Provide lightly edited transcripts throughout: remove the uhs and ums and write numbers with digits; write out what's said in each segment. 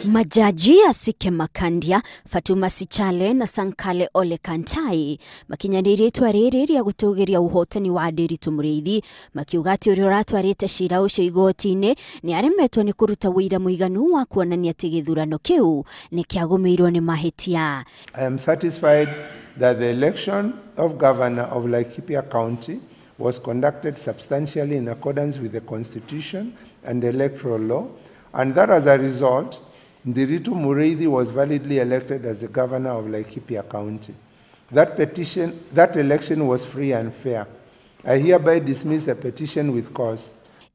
Majaji Asike Makandia, Fatuma Sichale na Sankale Ole Kantai makinyanĩrie itua rĩrĩ rĩa gũtũgĩria ũhotani wa Nderitu Mũrĩithi makiuga atĩ ũrĩa ũratwarĩte cira ũcio igoti-inĩ nĩ aremetwo nĩ kũruta ũira mũiganu wa kuonania atĩ gĩthurano kĩu nĩ kĩagũmĩirwo nĩ mahĩtia. I am satisfied that the election of governor of Laikipia County was conducted substantially in accordance with the Constitution and electoral law, and that as a result, Nderitu Mũrĩithi was validly elected as the governor of Laikipia County. That election was free and fair. I hereby dismiss the petition with cause.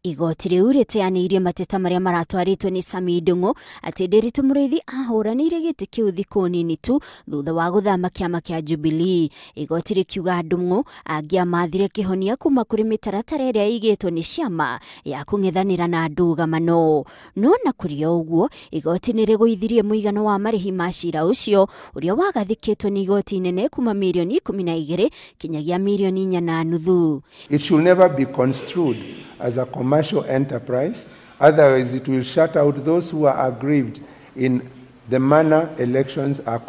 Igoti rĩu rĩteanĩirie mateta marĩa maratwarĩtwo nĩ Sami Ndung'u atĩ Nderitu Mũrĩithi ahũranĩire gĩtĩ kĩu thikũ nini tu thutha wa gũthama kĩama kĩa Jubilee. Igoti rĩkiuga Ndung'u angĩamathire kĩhonia kuma kũrĩ mĩtaratara ĩrĩa ĩigĩtwo nĩ ciama ya kũng'ethanĩra na ndũgamano. No na kũrĩ ũguo, igoti nĩ rĩgũithirie mũigano wa marĩhi ma cira ũcio ũrĩa wagathĩkĩtwo nĩ igoti inene kuma mirioni 12 kinyagia mirioni 4.5. It should never be construed as a commercial enterprise, otherwise it will shut out those who are aggrieved in the manner elections are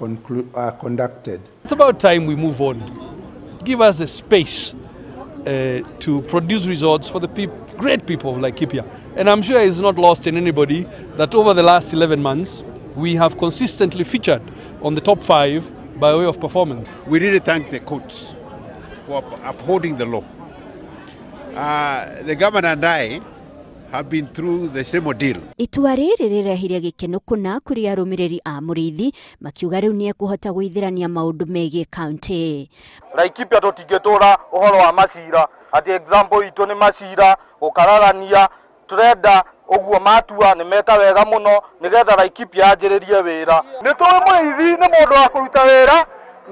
conducted. It's about time we move on. Give us a space to produce results for the great people of Laikipia. And I'm sure it's not lost in anybody that over the last 11 months, we have consistently featured on the top 5 by way of performance. We really thank the courts for upholding the law. The governor and I have been through the same ordeal. Itua rĩrĩ rĩrehire gĩkeno kũna kũrĩ arũmĩrĩri a Mũrĩithi makiuga rĩu nĩ ekũhota gũithĩrania maũndũ megiĩ county. Laikipia tũtingĩtũra ũhoro wa macira, atĩ example itũ nĩ macira gũkararania, turenda ũguo matua nĩ meka wega mũno nĩgetha Laikipia yanjĩrĩrie wĩra. Nĩ tũĩ Mũrĩithi nĩ mũndũ wa kũruta wĩra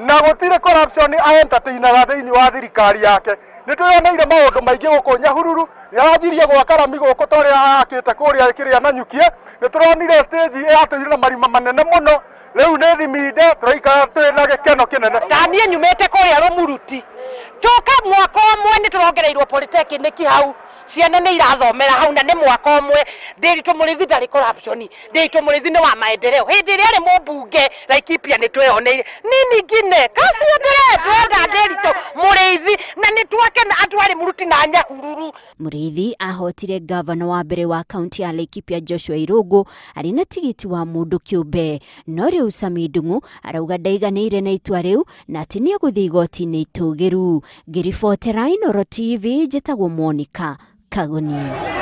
na gũtirĩ corruption entertainaga thĩinĩ wa thirikari yake. Nĩtũyoneire maũndũ maingĩ gũkũ Nyahururu, nĩaranjirie gwaka rami gũkũ torĩa akĩte kũrĩa kĩrĩa Nanyukie, nĩtũronire stage yatũire na marima manene mũno, rĩu nĩ thiminde tũraikara twĩna gĩkeno kĩnene. Niĩ nyumĩte kũrĩa Rũmuruti, njoka mwaka ũmwe nĩtũrongereirwo polytechnic hau, ciana nĩ irathomera hau na nĩ mwaka ũmwe. Nderitu Mũrĩithi ndarĩ corruption, Nderitu Mũrĩithi nĩ wa maendeleo. Hĩndĩ ĩrĩa arĩ mũmbunge Laikipia nĩtweyoneire nini ngine kasi twenda Nderitu Mũrĩithi na nĩtwake na andũ arĩ Mũruti na Nyahururu. Mũrĩithi ahotire governor wa mbere wa county ya Laikipia Joshua Irũngũ arĩ na tigiti wa mũndũ kĩũmbe, no rĩu Sami Ndung'u arauga ndaiganĩire na itua rĩu na atĩ nĩ egũthiĩ igoti-inĩ itũgĩru. Ngĩribotera Inooro TV, njĩtagwo Monica Kagoni.